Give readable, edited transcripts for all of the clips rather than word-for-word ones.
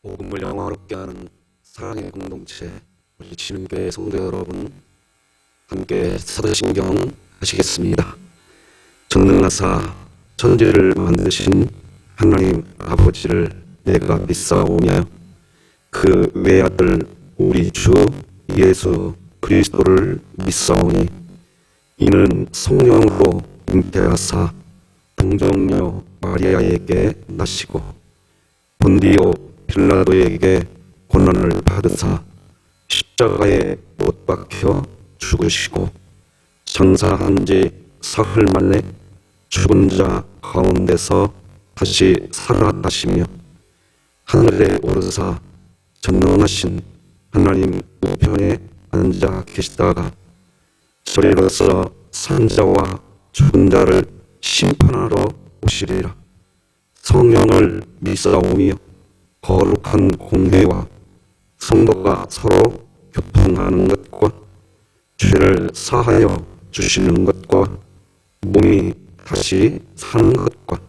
복음을 영화롭게 하는 사랑의 공동체 우리 진흥교회 성도 여러분, 함께 사도신경 하시겠습니다. 전능하사 천지를 만드신 하나님 아버지를 내가 믿사오며 그 외아들 우리 주 예수 그리스도를 믿사오니 이는 성령으로 잉태하사 동정녀 마리아에게 나시고 본디오 빌라도에게 고난을 받으사 십자가에 못 박혀 죽으시고 장사한 지 사흘 만에 죽은 자 가운데서 다시 살아나시며 하늘에 오르사 전능하신 하나님 우편에 앉아 계시다가 저리로서 산자와 죽은 자를 심판하러 오시리라. 성령을 믿사오며 거룩한 공회와 성도가 서로 교통하는 것과 죄를 사하여 주시는 것과 몸이 다시 사는 것과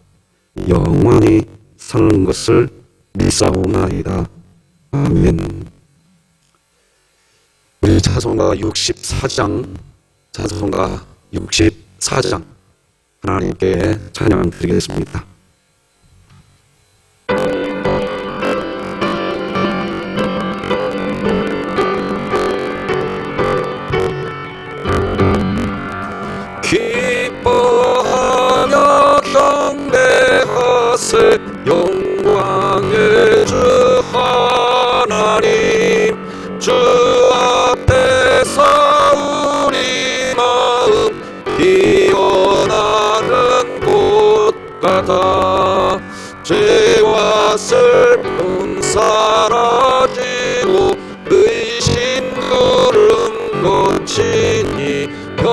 영원히 사는 것을 믿사오나이다. 아멘. 우리 찬송가 64장 하나님께 찬양 드리겠습니다. 기뻐하며 경배하세 영광의 주 하나님, 주 앞에서 우리 마음 피어나는 곳 같아. 죄와 슬픔 사라지고 의심 구름 거치니 변함없는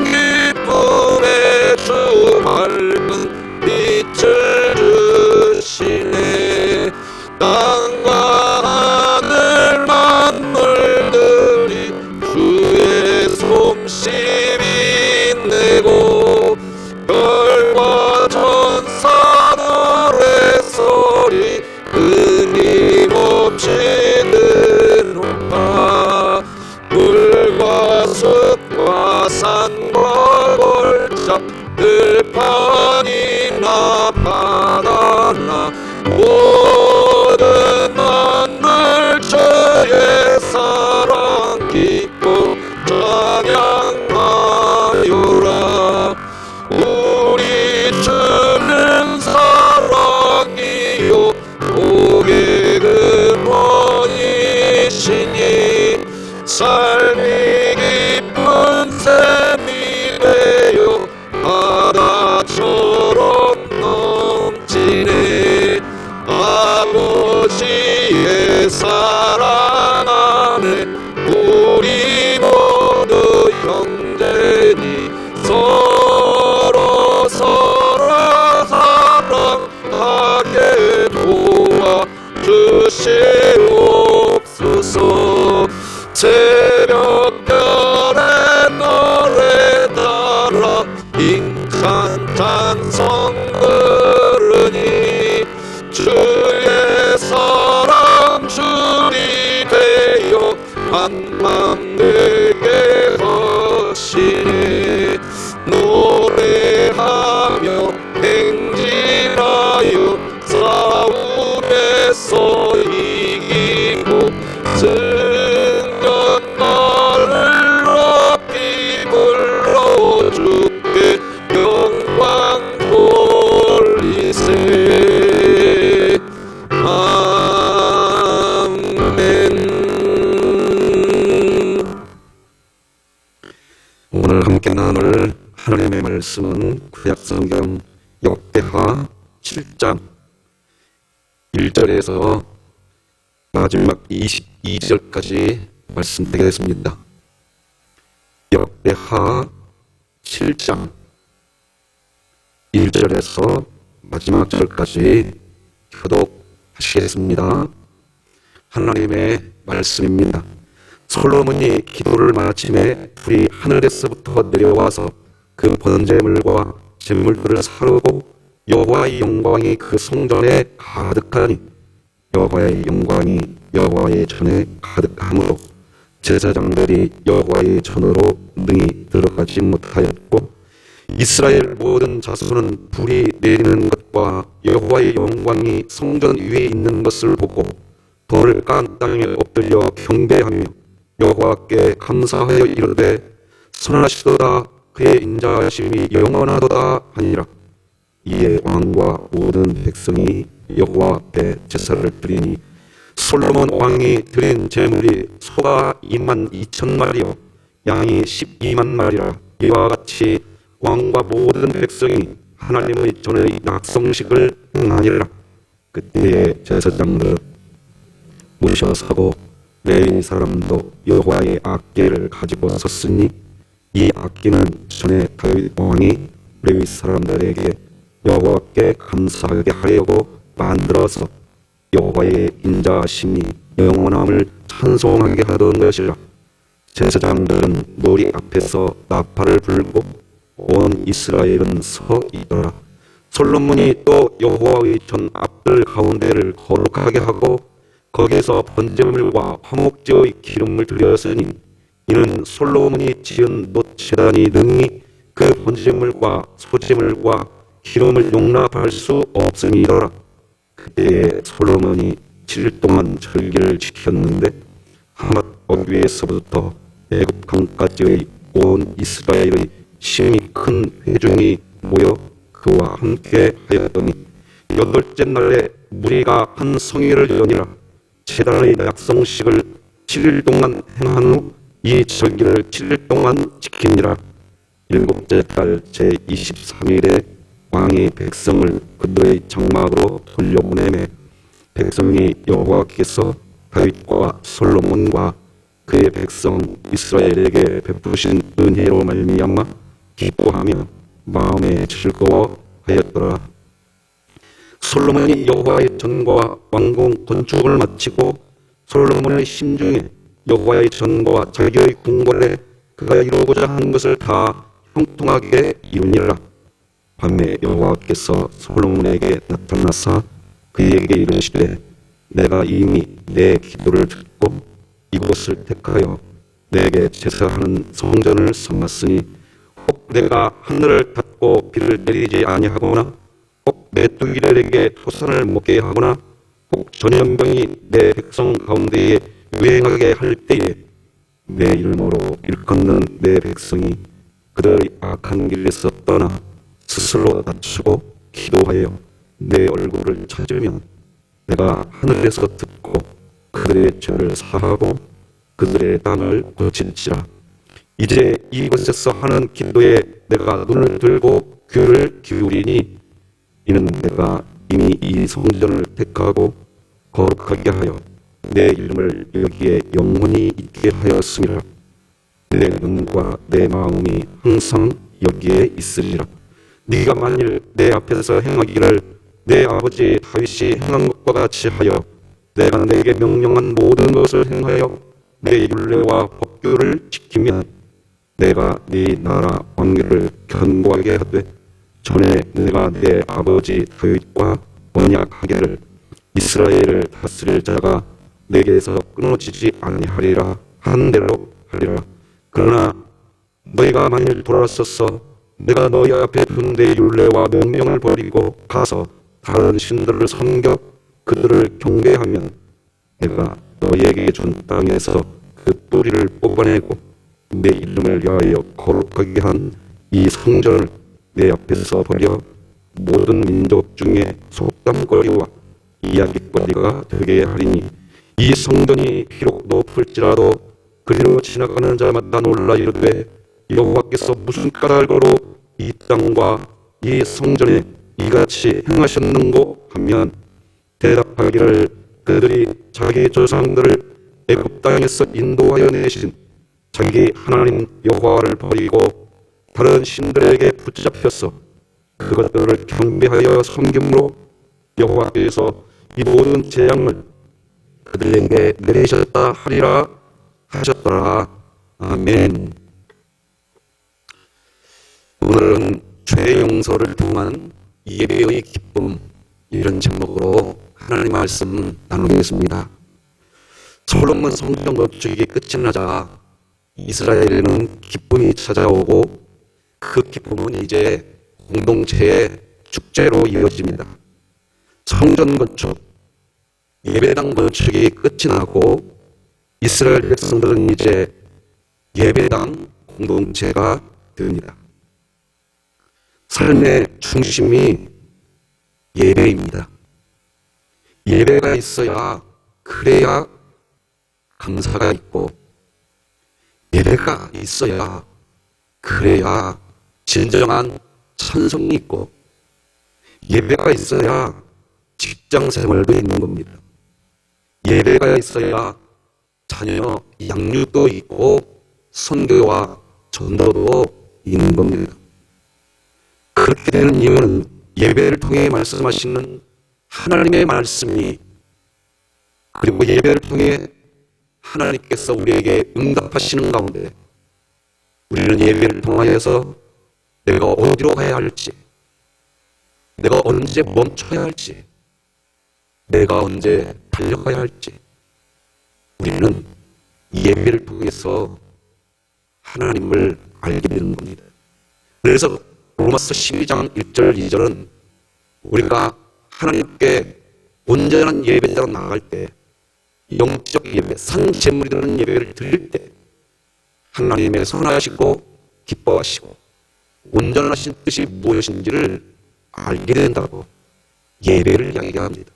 기쁨의 주 밝은 빛을 주시네. 땅과 하늘 만물들이 주의 솜씨를 인내고 별과 천사 노래 소리 끊임없이 들어가. 물과 숲과 산과 골짜 들판이나 바다나 모든 만물 주의 사랑 기뻐 찬양하여라. 우리 주는 사랑이요 복의 근원이시니 삶이 기쁜 샘이 되어 바다처럼 넘치네. 아버지의 사랑 안에 우리 모두 형제니 서로 사랑하게 도와주시옵소서. 새벽별의 노래 따라 잉찬 찬송 부르니 주의 사랑 줄이 되어 한맘 내게 거시네. 노래하며 행진하여 싸움에서 이기고 승전 나를 높이 불러주께 영광 돌리세. 아멘. 오늘 함께 나눌 하나님의 말씀은 구약성경 역대하 7장 1절에서 마지막 22절까지 말씀드리겠습니다. 역대하 7장 1절에서 마지막 절까지 교독하시겠습니다. 하나님의 말씀입니다. 솔로몬이 기도를 마침에 불이 하늘에서부터 내려와서 그 번제물과 제물들을 사르고 여호와의 영광이 그 성전에 가득하니 여호와의 영광이 여호와의 전에 가득하므로 제사장들이 여호와의 전으로 능히 들어가지 못하였고 이스라엘 모든 자손은 불이 내리는 것과 여호와의 영광이 성전 위에 있는 것을 보고 돌을 깐 땅에 엎드려 경배하며 여호와께 감사하여 이르되 선하시도다 그의 인자하심이 영원하도다 하니라. 이에 왕과 모든 백성이 여호와 앞에 제사를 드리니 솔로몬 왕이 드린 제물이 소가 22,000마리요 양이 12만 마리라. 이와 같이 왕과 모든 백성이 하나님의 전의 약성식을 행하니라. 그때에 제사장들 모셔서고 레위 사람도 여호와의 악기를 가지고 섰으니 이 악기는 전에 다윗 왕이 레위 사람들에게 여호와께 감사하게 하려고 만들어서 여호와의 인자하심이 영원함을 찬송하게 하던 것이라. 제사장들은 머리 앞에서 나팔을 불고 온 이스라엘은 서 있더라. 솔로몬이 또 여호와의 전 앞들 가운데를 거룩하게 하고 거기서 번제물과 화목제의 기름을 드렸으니 이는 솔로몬이 지은 놋제단이 능히 그 번제물과 소제물과 기름을 용납할 수 없음이더라. 그때에 솔로몬이 7일 동안 절기를 지켰는데 하맛 어귀에서부터 애굽 강까지의 온 이스라엘의 심히 큰 회중이 모여 그와 함께 하였더니 8째 날에 무리가 한 성회를 여니라. 제단의 약성식을 7일 동안 행한 후 이 절기를 7일 동안 지키니라. 7째 달 제23일에 왕이 백성을 그들의 장막으로 돌려보내매 백성이 여호와께서 다윗과 솔로몬과 그의 백성 이스라엘에게 베푸신 은혜로 말미암아 기뻐하며 마음에 즐거워하였더라. 솔로몬이 여호와의 전과 왕궁 건축을 마치고 솔로몬의 심중에 여호와의 전과 자기의 궁궐에 그가 이루고자 한 것을 다 형통하게 이루니라. 밤에 여호와께서 솔로몬에게 나타나사 그에게 이르시되 내가 이미 내 기도를 듣고 이곳을 택하여 내게 제사하는 성전을 삼았으니 혹 내가 하늘을 닫고 비를 내리지 아니하거나 혹 메뚜기들에게 토산을 먹게 하거나 혹 전염병이 내 백성 가운데에 유행하게 할 때에 내 이름으로 일컫는 내 백성이 그들의 악한 길에서 떠나 스스로 낮추고 기도하여 내 얼굴을 찾으면 내가 하늘에서 듣고 그들의 죄를 사하고 그들의 땅을 고칠지라. 이제 이곳에서 하는 기도에 내가 눈을 들고 귀를 기울이니 이는 내가 이미 이 성전을 택하고 거룩하게 하여 내 이름을 여기에 영원히 있게 하였음이라. 내 눈과 내 마음이 항상 여기에 있으리라. 네가 만일 내 앞에서 행하기를 내 아버지 다윗이 행한 것과 같이 하여 내가 내게 명령한 모든 것을 행하여 내 율례와 법규를 지키면 내가 네 나라 왕위를 견고하게 하되 전에 내가 내 아버지 다윗과 언약하기를 이스라엘을 다스릴 자가 내게서 끊어지지 아니하리라 한 대로 하리라. 그러나 너희가 만일 돌아서서 내가 너희 앞에 둔 내 율례와 명령을 버리고 가서 다른 신들을 섬겨 그들을 경배하면 내가 너희에게 준 땅에서 그 뿌리를 뽑아내고 내 이름을 위하여 거룩하게 한 이 성전을 내 앞에서 버려 모든 민족 중에 속담거리와 이야기거리가 되게 하리니 이 성전이 비록 높을지라도 그리로 지나가는 자마다 놀라 이르되 여호와께서 무슨 까닭으로 이 땅과 이 성전에 이같이 행하셨는고 하면 대답하기를 그들이 자기 조상들을 애굽 땅에서 인도하여 내신 자기 하나님 여호와를 버리고 다른 신들에게 붙잡혀서 그것들을 경배하여 섬김으로 여호와께서 이 모든 재앙을 그들에게 내리셨다 하리라 하셨더라. 아멘. 오늘은 죄 용서를 통한 예배의 기쁨, 이런 제목으로 하나님의 말씀 나누겠습니다. 솔로몬 성전 건축이 끝이 나자 이스라엘에는 기쁨이 찾아오고 그 기쁨은 이제 공동체의 축제로 이어집니다. 성전 건축, 예배당 건축이 끝이 나고 이스라엘 백성들은 이제 예배당 공동체가 됩니다. 삶의 중심이 예배입니다. 예배가 있어야, 그래야 감사가 있고, 예배가 있어야, 그래야 진정한 찬송이 있고, 예배가 있어야 직장 생활도 있는 겁니다. 예배가 있어야 자녀 양육도 있고 선교와 전도도 있는 겁니다. 그렇게 되는 이유는 예배를 통해 말씀하시는 하나님의 말씀이, 그리고 예배를 통해 하나님께서 우리에게 응답하시는 가운데 우리는 예배를 통하여서 내가 어디로 가야 할지, 내가 언제 멈춰야 할지, 내가 언제 달려가야 할지, 우리는 예배를 통해서 하나님을 알게 되는 겁니다. 그래서 로마서 12장 1절 2절은 우리가 하나님께 온전한 예배자로 나갈 때, 영적 예배, 산제물이 되는 예배를 드릴 때 하나님의 선하시고 기뻐하시고 온전하신 뜻이 무엇인지를 알게 된다고 예배를 이야기합니다.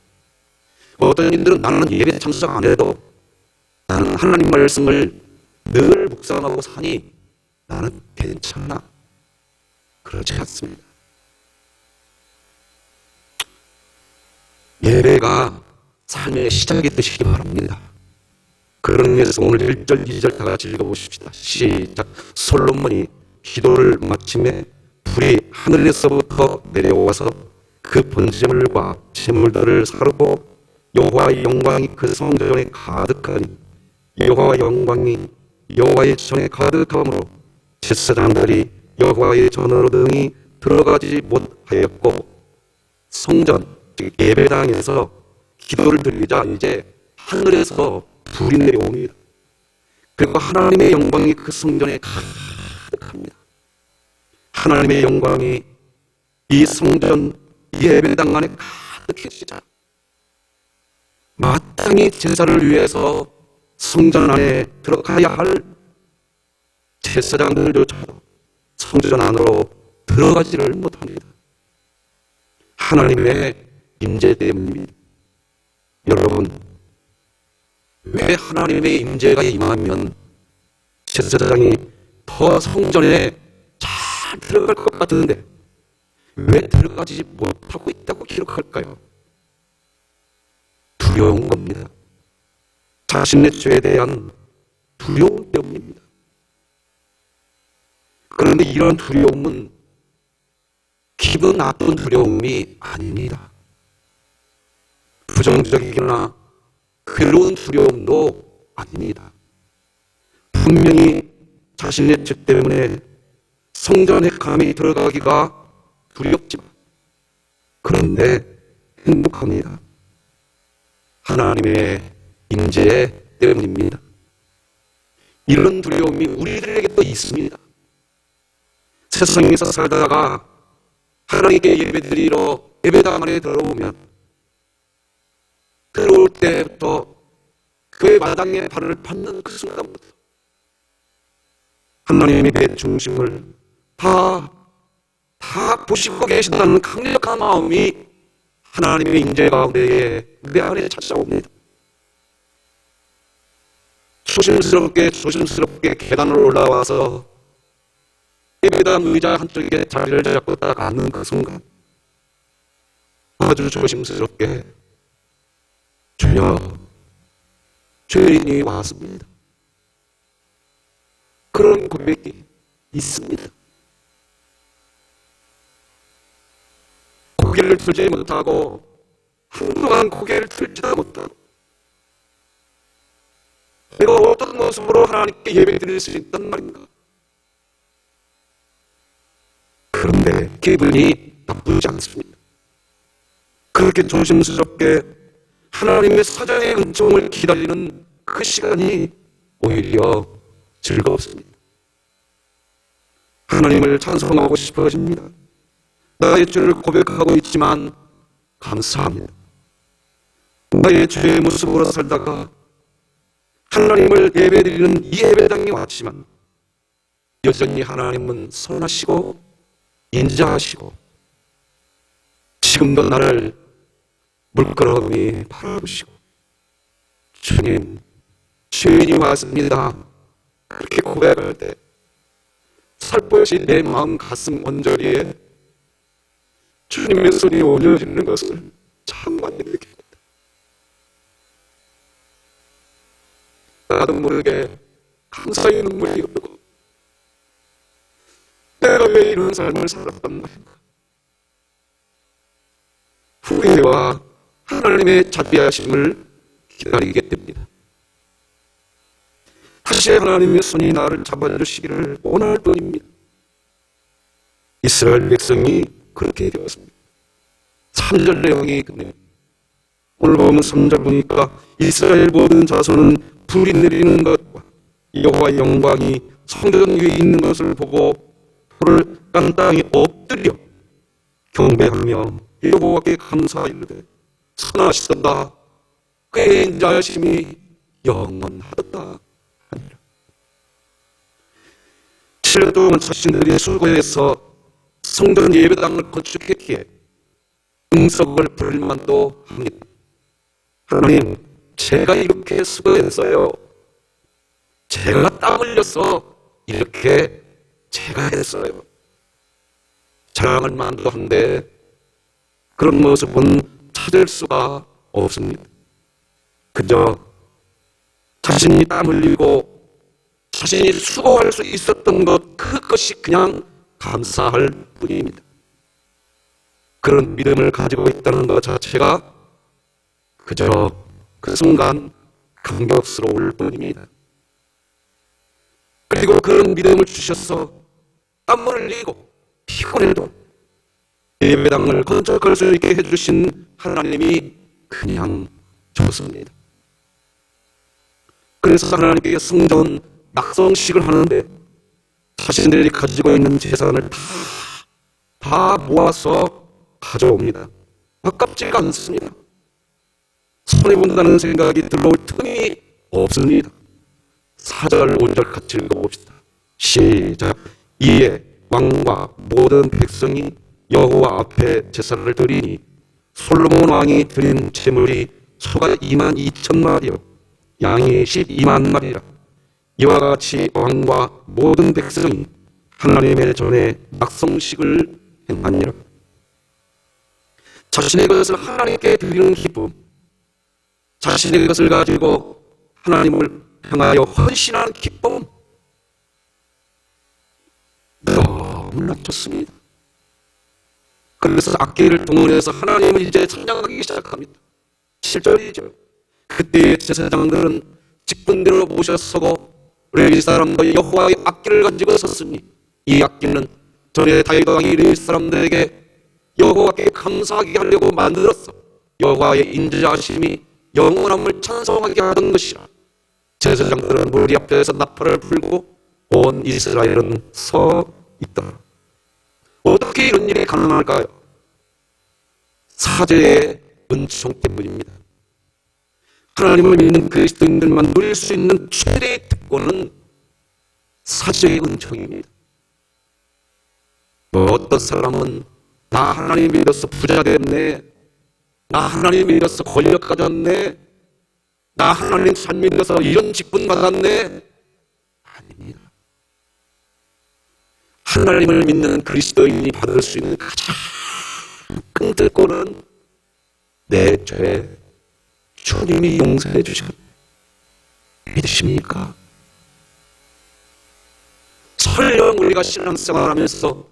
어떤 이들은 나는 예배 참석 안 해도 나는 하나님 말씀을 늘 묵상하고 사니 나는 괜찮아. 그렇지 않습니다. 예배가 삶의 시작이 되시기 바랍니다. 그런 의미에서 오늘 1절, 2절 다 같이 읽어보십시다. 시작. 솔로몬이 기도를 마침에 불이 하늘에서부터 내려와서 그 번제물과 제물들을 사르고 여호와의 영광이 그 성전에 가득하니 여호와의 영광이 여호와의 전에 가득함으로 제사장들이 여호와의 전으로 등이 들어가지 못하였고, 성전, 즉 예배당에서 기도를 드리자 이제 하늘에서 불이 내려옵니다. 그리고 하나님의 영광이 그 성전에 가득합니다. 하나님의 영광이 이 성전 예배당 안에 가득해지자 마땅히 제사를 위해서 성전 안에 들어가야 할 제사장들조차도 성전 안으로 들어가지를 못합니다. 하나님의 임재 때문입니다. 여러분, 왜 하나님의 임재가 임하면 제사장이 더 성전에 잘 들어갈 것 같은데 왜 들어가지 못하고 있다고 기록할까요? 두려운 겁니다. 자신의 죄에 대한 두려움 때문입니다. 그런데 이런 두려움은 기분 나쁜 두려움이 아닙니다. 부정적이거나 괴로운 두려움도 아닙니다. 분명히 자신의 죄 때문에 성전에 감히 들어가기가 두렵지만 그런데 행복합니다. 하나님의 임재 때문입니다. 이런 두려움이 우리들에게도 있습니다. 세상에서 살다가 하나님께 예배드리러 예배당 안에 들어오면 들어올 때부터 교회 마당에 발을 밟는 그 순간부터 하나님의 내 중심을 다 보시고 계신다는 강력한 마음이 하나님의 임재 가운데 내 안에 찾아옵니다. 조심스럽게 계단을 올라와서 예배당 의자 한쪽에 자리를 잡고 딱 앉는 그 순간 아주 조심스럽게 주여, 죄인이 왔습니다. 그런 고백이 있습니다. 고개를 들지 못하고 한동안 고개를 들지도 못하고 내가 어떤 모습으로 하나님께 예배드릴 수 있단 말인가? 그런데 기분이 나쁘지 않습니다. 그렇게 조심스럽게 하나님의 사자의 은총을 기다리는 그 시간이 오히려 즐겁습니다. 하나님을 찬송하고 싶어집니다. 나의 죄를 고백하고 있지만 감사합니다. 나의 죄의 모습으로 살다가 하나님을 예배드리는 이 예배당에 왔지만 여전히 하나님은 선하시고 인자하시고 지금도 나를 물끄러미 바라보시고 주님, 죄인이 왔습니다. 그렇게 고백할 때 살포시 내 마음 가슴 언저리에 주님의 손이 올려지는 것을 참 많이 느낍니다. 나도 모르게 감사의 눈물이 흐르고 내가 왜 이런 삶을 살았단 말인가. 후회와 하나님의 자비하심을 기다리게 됩니다. 다시 하나님의 손이 나를 잡아주시기를 원할 뿐입니다. 이스라엘 백성이 그렇게 되었습니다. 3절 내용이 그네요. 오늘 보면 3절 보니까 이스라엘 모든 자손은 불이 내리는 것과 여호와의 영광이 성전 위에 있는 것을 보고 불을 깐 땅에 엎드려 경배하며 여호와께 감사하이르되 선하시도다 그의 인자하심이 영원하도다 하니라. 7년 동안 자신들이 수고해서 성전 예배당을 건축했기에 응석을 부를만도 합니다. 하나님, 제가 이렇게 수고했어요. 제가 땀 흘려서 이렇게 제가 했어요. 자랑할 만도 한데 그런 모습은 찾을 수가 없습니다. 그저 자신이 땀 흘리고 자신이 수고할 수 있었던 것, 그것이 그냥 감사할 뿐입니다. 그런 믿음을 가지고 있다는 것 자체가 그저 그 순간 감격스러울 뿐입니다. 그리고 그런 믿음을 주셔서 땀을 흘리고 피곤해도 예배당을 건축할 수 있게 해주신 하나님이 그냥 좋습니다. 그래서 하나님께 성전 낙성식을 하는데 자신들이 가지고 있는 재산을 다 모아서 가져옵니다. 아깝지가 않습니다. 손해본다는 생각이 들어올 틈이 없습니다. 4절 5절 같이 읽어봅시다. 시작. 이에 왕과 모든 백성이 여호와 앞에 제사를 드리니 솔로몬 왕이 드린 제물이 소가 22,000마리요 양이 12만 마리라. 이와 같이 왕과 모든 백성이 하나님의 전에 낙성식을 행하니라. 자신의 것을 하나님께 드리는 기쁨, 자신의 것을 가지고 하나님을 향하여 헌신하는 기쁨, 너무나 좋습니다. 그래서 악기를 동원해서 하나님을 이제 찬양하기 시작합니다. 7절이죠. 그때 제사장들은 직분대로 모셔서고 레위 사람과 여호와의 악기를 가지고 섰으니 이 악기는 전에 다윗 왕이 레위 사람들에게 여호와께 감사하게 하려고 만들었어 여호와의 인자하심이 영원함을 찬송하게 하던 것이라. 제사장들은 무리 앞에서 나팔을 불고 온 이스라엘은 서 있더라. 어떻게 이런 일이 가능할까요? 사제의 은총 때문입니다. 하나님을 믿는 그리스도인들만 누릴 수 있는 최대의 특권은 사제의 은총입니다. 어떤 사람은 나 하나님 믿어서 부자 됐네, 나 하나님 믿어서 권력 가졌네, 나 하나님 잘 믿어서 이런 직분 받았네. 아닙니다. 하나님을 믿는 그리스도인이 받을 수 있는 가장 큰 특권은 내 죄 주님이 용서해 주시고 믿으십니까? 설령 우리가 신앙생활하면서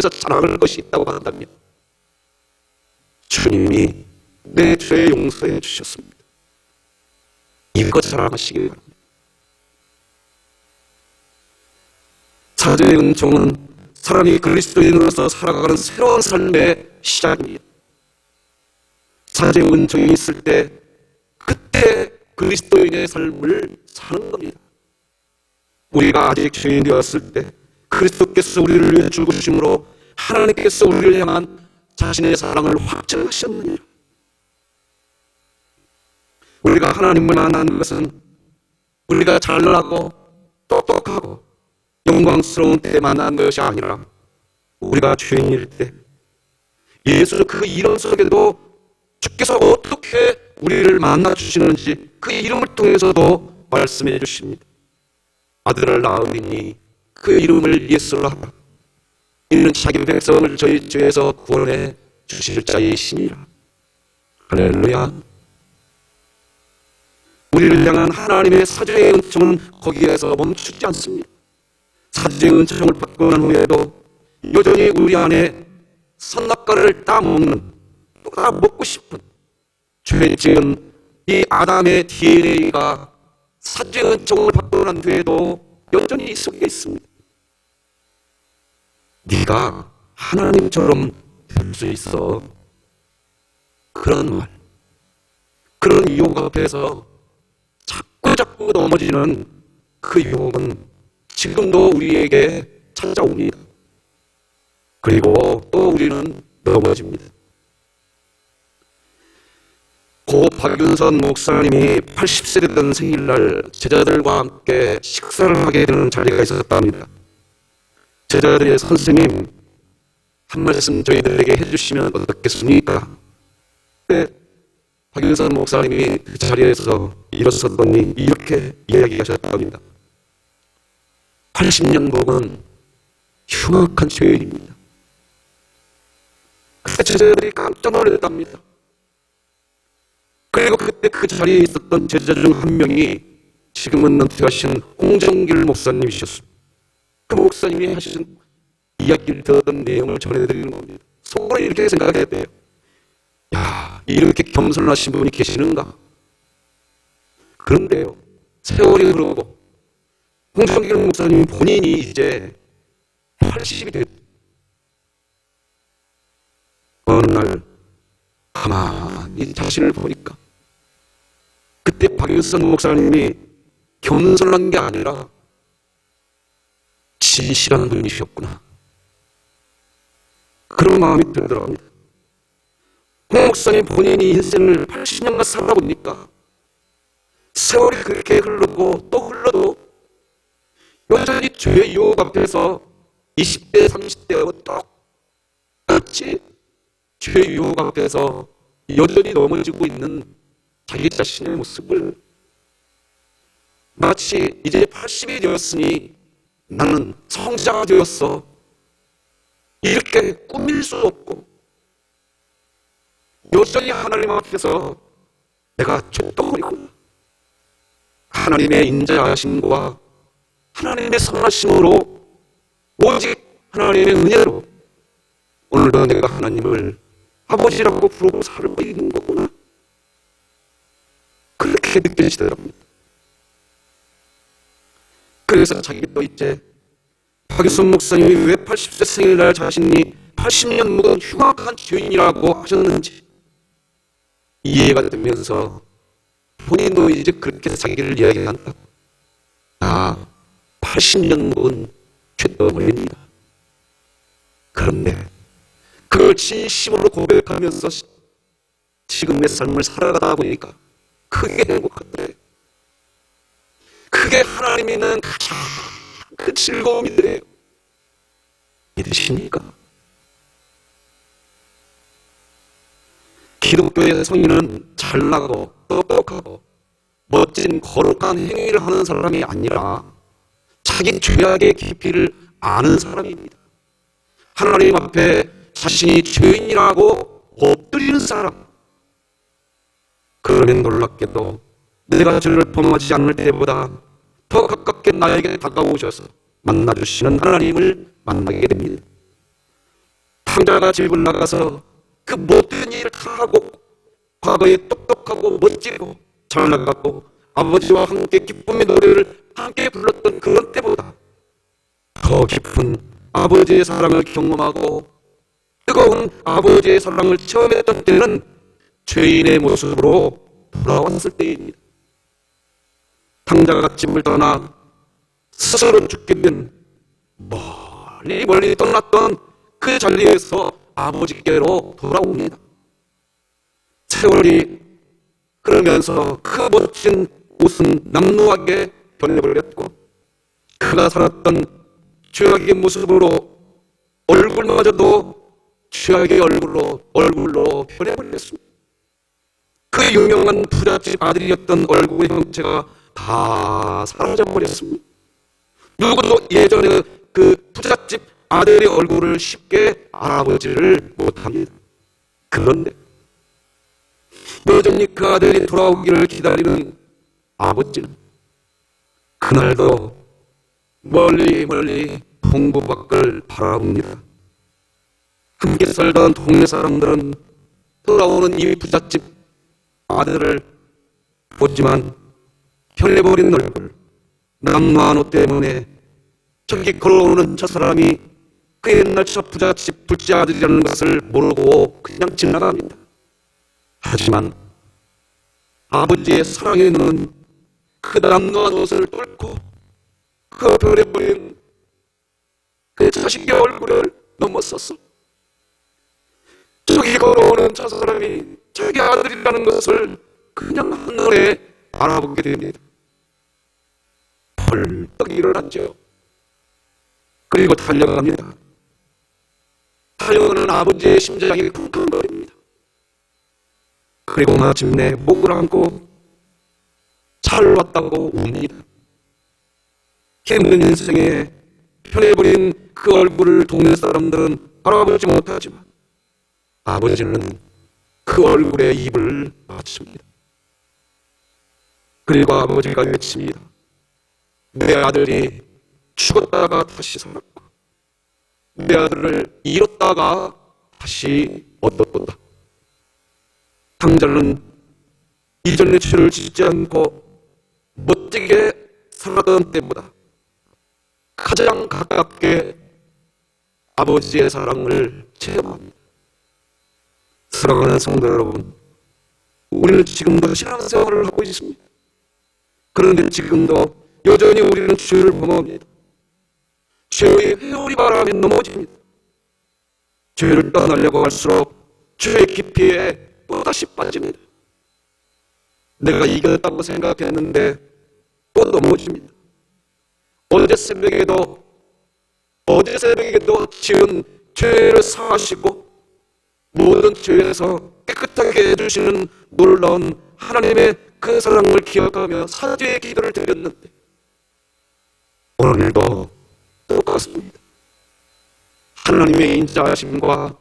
자랑할 것이 있다고 한다면 주님이 내 죄 용서해 주셨습니다. 이것 자랑하시기 바랍니다. 사제의 은총은 사람이 그리스도인으로서 살아가는 새로운 삶의 시작입니다. 사죄의 은총이 있을 때 그때 그리스도인의 삶을 사는 겁니다. 우리가 아직 죄인이 되었을 때 그리스도께서 우리를 위해 죽으심으로 하나님께서 우리를 향한 자신의 사랑을 확증하셨느니라. 우리가 하나님을 만난 것은 우리가 잘나고 똑똑하고 영광스러운 때 만난 것이 아니라 우리가 죄인일 때 예수 그 이름 속에도 주께서 어떻게 우리를 만나주시는지 그 이름을 통해서도 말씀해 주십니다. 아들을 낳으리니 그 이름을 예수로 하라. 이는 자기 백성을 저희 죄에서 구원해 주실 자이시니라. 할렐루야. 우리를 향한 하나님의 사죄의 은총은 거기에서 멈추지 않습니다. 사죄의 은총을 받고 난 후에도 여전히 우리 안에 선악과를 따먹는, 또 다 먹고 싶은 죄 지은 이 아담의 DNA가 사죄의 은총을 받고 난 후에도 여전히 속에 있습니다. 네가 하나님처럼 될 수 있어. 그런 말, 그런 유혹 앞에서 자꾸 넘어지는 그 유혹은 지금도 우리에게 찾아옵니다. 그리고 또 우리는 넘어집니다. 고 박윤선 목사님이 80세 된 생일날 제자들과 함께 식사를 하게 되는 자리가 있었답니다. 제자들의 선생님, 한 말씀 저희들에게 해주시면 어떻겠습니까? 네, 박윤선 목사님이 그 자리에서 일어섰더니 이렇게 이야기하셨답니다. 80년 복은 흉악한 죄인입니다. 그때 제자들이 깜짝 놀랐답니다. 그리고 그때 그 자리에 있었던 제자 중 한 명이 지금은 은퇴하신 홍정길 목사님이셨습니다. 그 목사님이 하신 이야기를 들었던 내용을 전해드리는 겁니다. 속으로 이렇게 생각해야 돼요. 야, 이렇게 겸손하신 분이 계시는가? 그런데요, 세월이 흐르고 홍정길 목사님 본인이 이제 80이 됐. 어느 날 가만히 자신을 보니까 그때 박윤선 목사님이 겸손한 게 아니라 진실한 분이셨구나, 그런 마음이 들더랍니다. 홍 목사님 본인이 인생을 80년간 살아보니까 세월이 그렇게 흐르고 또 흘러도 여전히 죄의 유혹 앞에서 20대, 30대와 똑같이 죄의 유혹 앞에서 여전히 넘어지고 있는 자기 자신의 모습을 마치 이제 80이 되었으니 나는 성자가 되었어, 이렇게 꾸밀 수 없고 여전히 하나님 앞에서 내가 죄덩어리구나, 하나님의 인자하심과 하나님의 선하심으로 오직 하나님의 은혜로 오늘도 내가 하나님을 아버지라고 부르고 살고 있는 거구나, 그렇게 느껴지더랍니다. 그래서 자기도 이제 박윤선 목사님이 왜 80세 생일날 자신이 80년 묵은 흉악한 죄인이라고 하셨는지 이해가 되면서 본인도 이제 그렇게 자기를 이야기한다. 나 80년 묵은 죄덩어리입니다. 그런데 그걸 진심으로 고백하면서 지금 내 삶을 살아가다 보니까 그게 행복하더래요. 그게 하나님이 있는 가장 큰 즐거움이더래요. 믿으십니까? 기독교의 성인은 잘나고 똑똑하고 멋진 거룩한 행위를 하는 사람이 아니라 자기 죄악의 깊이를 아는 사람입니다. 하나님 앞에 자신이 죄인이라고 엎드리는 사람. 그러면 놀랍게도 내가 저를 범하지 않을 때보다 더 가깝게 나에게 다가오셔서 만나주시는 하나님을 만나게 됩니다. 탕자가 집을 나가서 그 모든 일을 다 하고 과거에 똑똑하고 멋지고 잘나가고 아버지와 함께 기쁨의 노래를 함께 불렀던 그런 때보다 더 깊은 아버지의 사랑을 경험하고 뜨거운 아버지의 사랑을 체험했던 때는 죄인의 모습으로 돌아왔을 때입니다. 당자가 집을 떠나 스스로 죽게 된 멀리 멀리 떠났던 그 자리에서 아버지께로 돌아옵니다. 세월이 흐르면서 그 멋진 옷은 남루하게 변해버렸고 그가 살았던 죄악의 모습으로 얼굴마저도 죄악의 얼굴로 변해버렸습니다. 그 유명한 부잣집 아들이었던 얼굴의 형체가 다 사라져버렸습니다. 누구도 예전에 그 부잣집 아들의 얼굴을 쉽게 알아보지를 못합니다. 그런데 여전히 그 아들이 돌아오기를 기다리는 아버지는 그날도 멀리 멀리 동부 밖을 바라봅니다. 함께 살던 동네 사람들은 돌아오는 이 부잣집 아들을 보지만 변해버린 얼굴, 남루한 옷 때문에 저기 걸어오는 저 사람이 그 옛날 저 부잣집 둘째 아들이라는 것을 모르고 그냥 지나갑니다. 하지만 아버지의 사랑의 눈은 그 남루한 옷을 뚫고 그 변해버린 그 자식의 얼굴을 넘어섰어. 저기 걸어오는 저 사람이 자기 아들이라는 것을 그냥 한눈에 알아보게 됩니다. 벌떡 일어났죠. 그리고 달려갑니다. 달려가는 아버지의 심장이 쿵쿵거립니다. 그리고 마침내 목을 안고 잘 왔다고 웁니다. 힘든 인생에 변해버린 그 얼굴을 동네 사람들은 알아보지 못하지만 아버지는 그 얼굴에 입을 맞춥니다. 그리고 아버지가 외칩니다. 내 아들이 죽었다가 다시 살았고 내 아들을 잃었다가 다시 얻었다. 당자는 이전의 죄를 짓지 않고 멋지게 살았던 때보다 가장 가깝게 아버지의 사랑을 체험합니다. 사랑하는 성도 여러분, 우리는 지금도 신앙생활을 하고 있습니다. 그런데 지금도 여전히 우리는 죄를 범합니다. 죄의 회오리 바람에 넘어집니다. 죄를 떠나려고 할수록 죄의 깊이에 또다시 빠집니다. 내가 이겼다고 생각했는데 또 넘어집니다. 어제 새벽에도 지은 죄를 사하시고 모든 죄에서 깨끗하게 해주시는 놀라운 하나님의 그 사랑을 기억하며 사죄의 기도를 드렸는데 오늘도 똑같습니다. 하나님의 인자하심과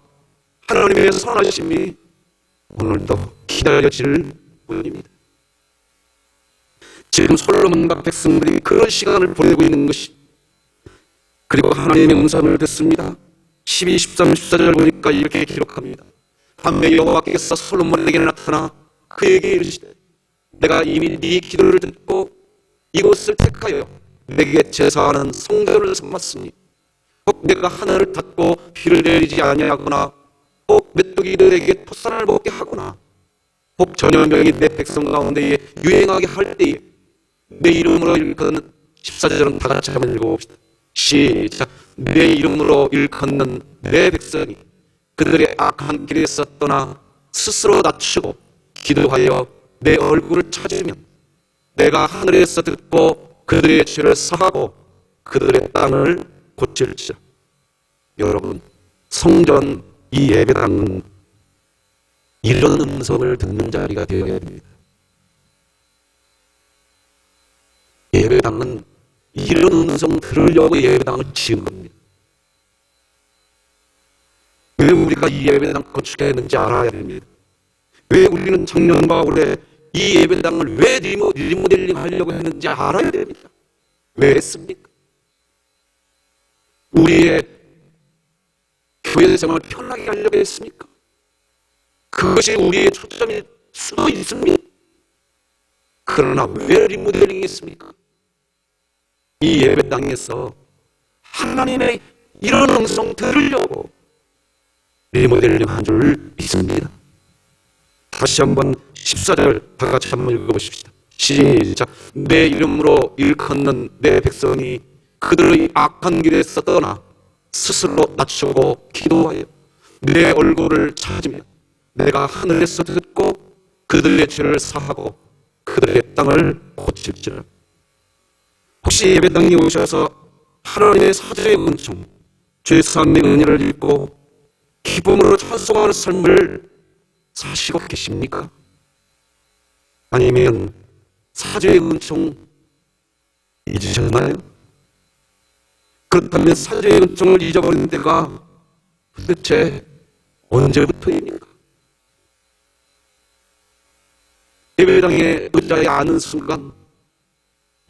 하나님의 선하심이 오늘도 기다려질 뿐입니다. 지금 솔로몬과 백성들이 그런 시간을 보내고 있는 것이 그리고 하나님의 음성을 듣습니다. 12, 13, 14절 보니까 이렇게 기록합니다. 밤에 여호와께서 솔로몬에게 나타나 그에게 이르시되 내가 이미 네 기도를 듣고 이곳을 택하여 내게 제사하는 성전을 삼았으니 혹 내가 하늘을 닫고 비를 내리지 아니하거나 혹 메뚜기들에게 토산을 먹게 하거나 혹 전염병이 내 백성 가운데에 유행하게 할 때에 내 이름으로 일컫는 14절은 다 같이 한번 읽어봅시다. 시작. 내 이름으로 일컫는 내 백성이 그들의 악한 길에서 떠나 스스로 낮추고 기도하여 내 얼굴을 찾으면 내가 하늘에서 듣고 그들의 죄를 사하고 그들의 땅을 고칠지라. 여러분, 성전 이 예배당은 이런 음성을 듣는 자리가 되어야 됩니다. 예배당은 이런 음성 들으려고 예배당을 지은 겁니다. 왜 우리가 이 예배당 건축했는지 알아야 됩니다. 왜 우리는 작년과 올해 이 예배당을 왜 리모델링 하려고 했는지 알아야 됩니다. 왜 했습니까? 우리의 교회 생활을 편하게 하려고 했습니까? 그것이 우리의 초점일 수도 있습니다. 그러나 왜 리모델링 했습니까? 이 예배당에서 하나님의 이런 음성 들으려고 리모델링 한 줄 믿습니다. 다시 한번 14절 다 같이 한번 읽어보십시다. 시작. 내 이름으로 일컫는 내 백성이 그들의 악한 길에서 떠나 스스로 낮추고 기도하여 내 얼굴을 찾으며 내가 하늘에서 듣고 그들의 죄를 사하고 그들의 땅을 고칠지라. 혹시 예배당에 오셔서 하나님의 사죄의 은총, 죄사함의 은혜를 입고 기쁨으로 찬송하는 삶을 사시고 계십니까? 아니면 사죄의 은총 잊으셨나요? 그렇다면 사죄의 은총을 잊어버린 때가 도대체 언제부터입니까? 예배당에 의자에 앉는 순간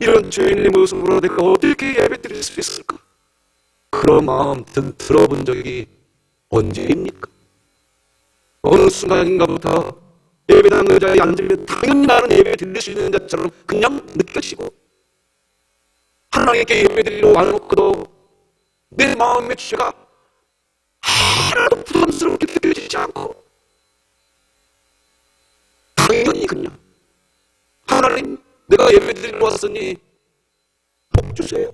이런 죄인의 모습으로 내가 어떻게 예배드릴 수 있을까? 그런 마음 들어본 적이 언제입니까? 어느 순간인가부터 예배당 의자에 앉으면 당연히 나는 예배 드릴 수 있는 자처럼 그냥 느껴지고 하나님께 예배 드리러 와놓고도 내 마음의 죄가 하나도 부담스럽게 느껴지지 않고 당연히 그냥 하나님 내가 예배 드리러 왔으니 복 주세요.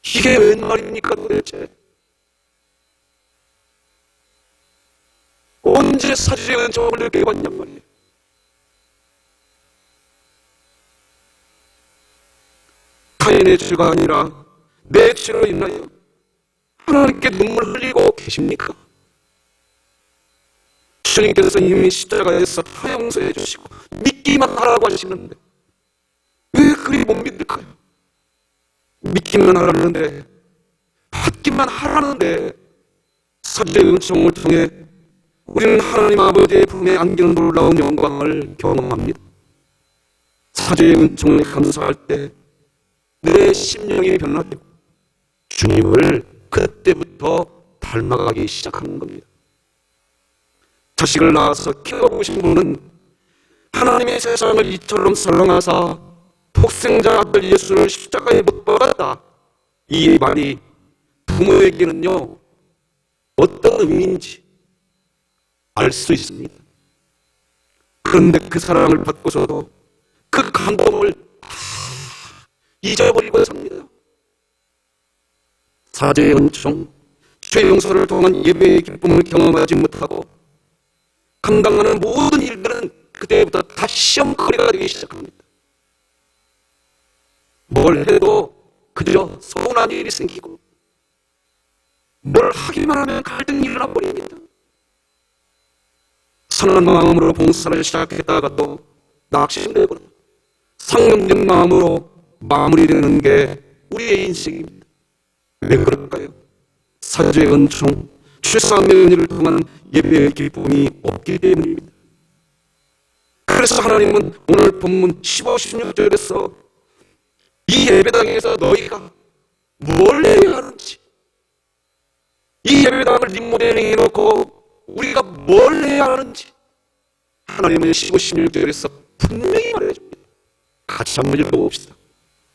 이게 웬 말입니까 도대체? 언제 사죄의 은총을 느껴봤냔 말이에요. 타인의 죄가 아니라 내 죄로 인하여 하나님께 눈물 흘리고 계십니까? 주님께서 이미 십자가에서 다 용서해 주시고 믿기만 하라고 하시는데 왜 그리 못 믿을까요? 믿기만 하라는데 받기만 하라는데 사죄의 은총을 통해 우리는 하나님 아버지의 품에 안기는 놀라운 영광을 경험합니다. 사죄의 은총에 감사할 때 내 심령이 변화되고 주님을 그때부터 닮아가기 시작하는 겁니다. 자식을 낳아서 키워보신 분은 하나님의 세상을 이처럼 사랑하사 독생자 아들 예수를 십자가에 못 박았다. 이 말이 부모에게는요 어떤 의미인지 알 수 있습니다. 그런데 그 사랑을 받고서도 그 감동을 잊어버리고 삽니다. 사죄의 은총, 죄 용서를 통한 예배의 기쁨을 경험하지 못하고 감당하는 모든 일들은 그때부터 다 시험거리가 되기 시작합니다. 뭘 해도 그저 서운한 일이 생기고 뭘 하기만 하면 갈등이 일어나 버립니다. 선한 마음으로 봉사를 시작했다가 또 낙심되고 상념된 마음으로 마무리되는 게 우리의 인생입니다. 왜 그럴까요? 사죄의 은총, 죄사함의 은혜를 통한 예배의 기쁨이 없기 때문입니다. 그래서 하나님은 오늘 본문 15, 16절에서 이 예배당에서 너희가 뭘 해야 하는지, 이 예배당을 리모델링 해놓고 우리가 뭘 해야 하는지 하나님은 15, 16절에서 분명히 말해줍니다. 같이 한번 읽어봅시다.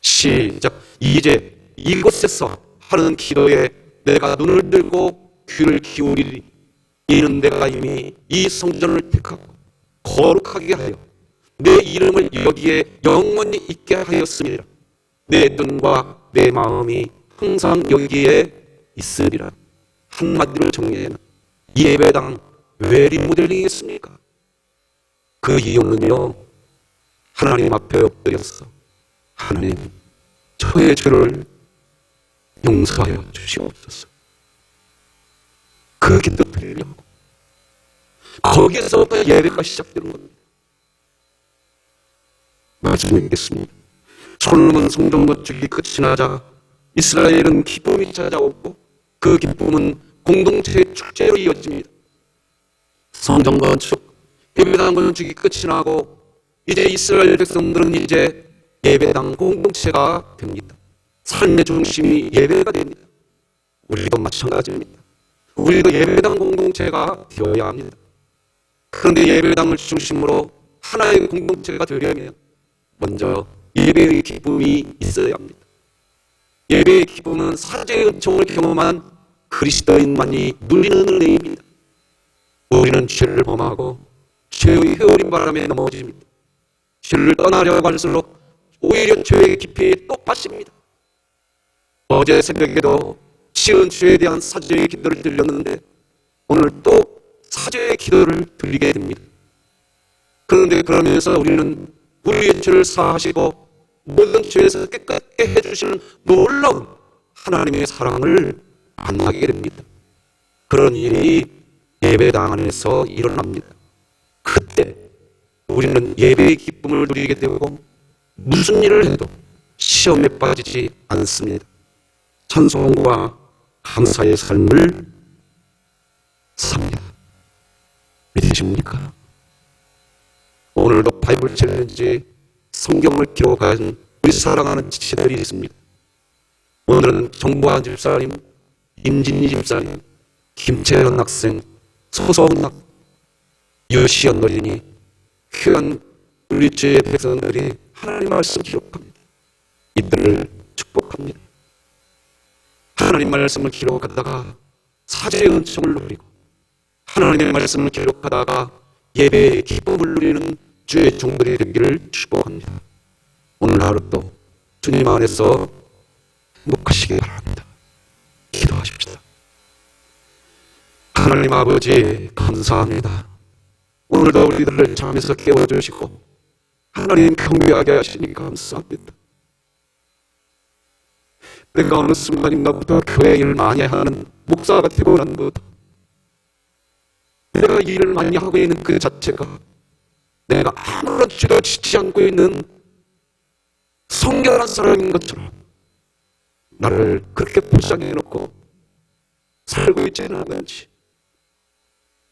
시작. 이제 이곳에서 하는 기도에 내가 눈을 들고 귀를 기울이리. 이는 내가 이미 이 성전을 택하고 거룩하게 하여 내 이름을 여기에 영원히 있게 하였습니다. 내 눈과 내 마음이 항상 여기에 있으리라. 한마디로 정리하면 이 예배당 왜 리모델링 했습니까? 그 이유는요, 하나님 앞에 엎드려서 하나님, 저의 죄를 용서하여 주시옵소서. 그 기도 드리려고 거기서부터 예배가 시작되는 겁니다. 말씀 읽겠습니다. 솔로몬 성전 건축이 끝이 나자 이스라엘은 기쁨이 찾아오고 그 기쁨은 공동체의 축제로 이어집니다. 성전 건축, 예배당 건축이 끝이 나고 이제 이스라엘 백성들은 이제 예배당 공동체가 됩니다. 삶의 중심이 예배가 됩니다. 우리도 마찬가지입니다. 우리도 예배당 공동체가 되어야 합니다. 그런데 예배당을 중심으로 하나의 공동체가 되려면 먼저 예배의 기쁨이 있어야 합니다. 예배의 기쁨은 사죄의 은총을 경험한 그리스도인만이 누리는 은혜입니다. 우리는 죄를 범하고 죄의 회오린 바람에 넘어집니다. 죄를 떠나려고 할수록 오히려 죄의 깊이에 또 빠집니다. 어제 새벽에도 지은 죄에 대한 사죄의 기도를 드렸는데 오늘 또 사죄의 기도를 드리게 됩니다. 그런데 그러면서 우리는 우리의 죄를 사하시고 모든 죄에서 깨끗게 해주시는 놀라운 하나님의 사랑을 만나게 됩니다. 그런 일이 예배당 안에서 일어납니다. 그때 우리는 예배의 기쁨을 누리게 되고 무슨 일을 해도 시험에 빠지지 않습니다. 찬송과 감사의 삶을 삽니다. 믿으십니까? 오늘도 바이블 챌린지 성경을 기록한 우리 사랑하는 지체들이 있습니다. 오늘은 정보환 집사님, 임진희 집사님, 김채연 학생, 소서은 학, 유시연 어린이, 귀한 우리 주의 백성들이 하나님 말씀 기록합니다. 이들을 축복합니다. 하나님 말씀을 기록하다가 사죄의 은총을 누리고 하나님의 말씀을 기록하다가 예배의 기쁨을 누리는 주의 종들이 되기를 축복합니다. 오늘 하루도 주님 안에서 행복하시기 바랍니다. 기도하십시다. 하나님 아버지 감사합니다. 오늘도 우리들을 잠에서 깨워주시고 하나님 경배하게 하시니 감사합니다. 내가 어느 순간인가부터 교회 일을 많이 하는 목사가 되고 난 후부터 내가 일을 많이 하고 있는 그 자체가 내가 아무런 죄도 짓지 않고 있는 성결한 사람인 것처럼 나를 그렇게 불쌍해놓고 살고 있지는 않은지,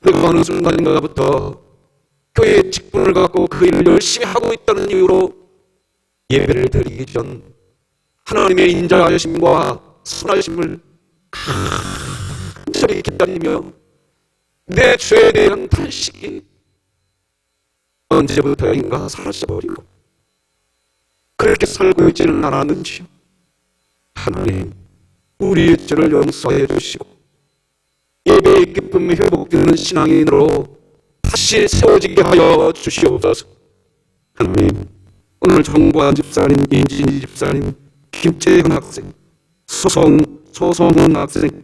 내가 어느 순간인가부터 교회의 직분을 갖고 그 일을 열심히 하고 있다는 이유로 예배를 드리기 전 하나님의 인자하심과 선하심을 간절히 기다리며 내 죄에 대한 탄식이 언제부터인가 사라져버리고 그렇게 살고 있지는 않았는지요. 하나님, 우리의 죄를 용서해 주시고 예배의 기쁨이 회복되는 신앙인으로 다시 세워지게 하여 주시옵소서. 하나님, 오늘 정보환 집사님, 임진희 집사님, 김채현 학생, 소성은 학생,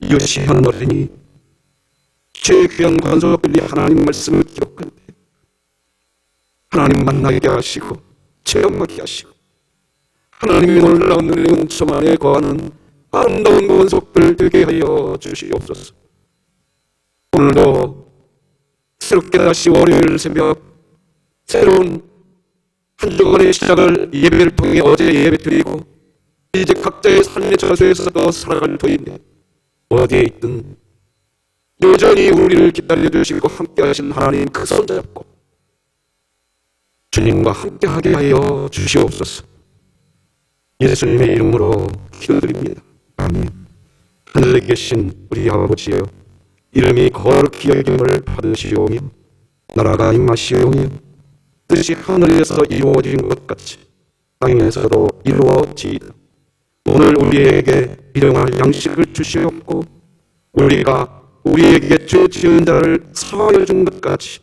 유시현 어린이, 죄의 귀한 관속들이 하나님 말씀을 기록할 때 하나님 만나게 하시고 체험하게 하시고 하나님의 놀라운 은총 안에 거하는 아름다운 권속들 되게 하여 주시옵소서. 오늘도 새롭게 다시 월요일 새벽 새로운 한 주간의 시작을 예배를 통해 어제 예배 드리고 이제 각자의 삶의 저수에서도 살아갈 터인데 어디에 있든 여전히 우리를 기다려주시고 함께하신 하나님 그 손잡고 주님과 함께하게 하여 주시옵소서. 예수님의 이름으로 기도드립니다. 아멘. 하늘에 계신 우리 아버지여, 이름이 거룩히 여김을 받으시오며 나라가 임하시오며 뜻이 하늘에서 이루어진 것 같이 땅에서도 이루어지이다. 오늘 우리에게 일용할 양식을 주시옵고 우리가 우리에게 죄 지은 자를 사하여 준 것 같이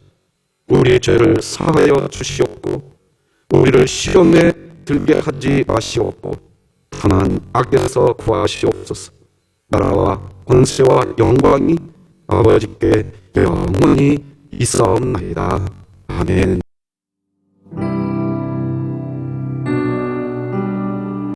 우리의 죄를 사하여 주시옵고 우리를 시험에 들게 하지 마시옵고 다만 악에서 구하시옵소서. 나라와 권세와 영광이 아버지께 영원히 있사옵나이다. 아멘.